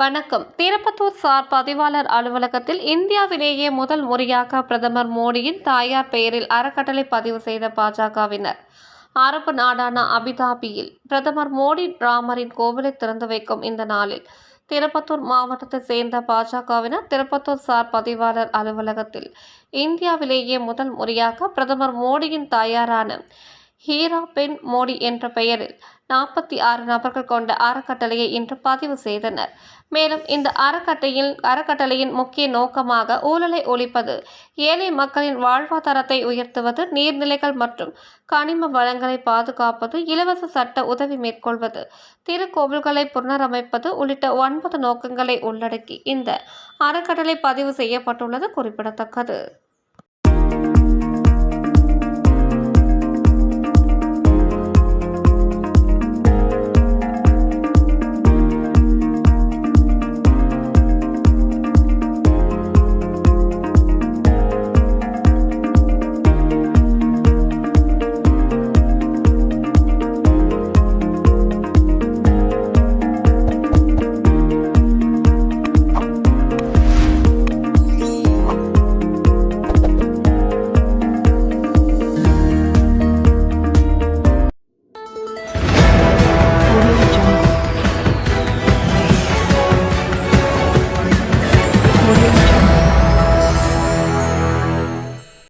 வணக்கம். திருப்பத்தூர் சார் பதிவாளர் அலுவலகத்தில் இந்தியாவிலேயே முதல் முறையாக பிரதமர் மோடியின் தாயார் பெயரில் அறக்கட்டளை பதிவு செய்த பாஜகவினர் அரபு நாடான அபுதாபியில் பிரதமர் மோடி ராமரின் கோவிலை திறந்து வைக்கும் இந்த நாளில் திருப்பத்தூர் மாவட்டத்தை சேர்ந்த பாஜகவினர் திருப்பத்தூர் சார் பதிவாளர் அலுவலகத்தில் இந்தியாவிலேயே முதல் முறையாக பிரதமர் மோடியின் தாயாரான ஹீரா பென் மோடி என்ற பெயரில் 46 நபர்கள் கொண்ட அறக்கட்டளையை இன்று பதிவு செய்தனர். மேலும் இந்த அறக்கட்டளையின் முக்கிய நோக்கமாக ஊழலை ஒழிப்பது, ஏழை மக்களின் வாழ்வாதாரத்தை உயர்த்துவது, நீர்நிலைகள் மற்றும் கனிம வளங்களை பாதுகாப்பது, இலவச சட்ட உதவி மேற்கொள்வது, திருக்கோவில்களை புனரமைப்பது உள்ளிட்ட 9 நோக்கங்களை உள்ளடக்கி இந்த அறக்கட்டளை பதிவு செய்யப்பட்டுள்ளது குறிப்பிடத்தக்கது.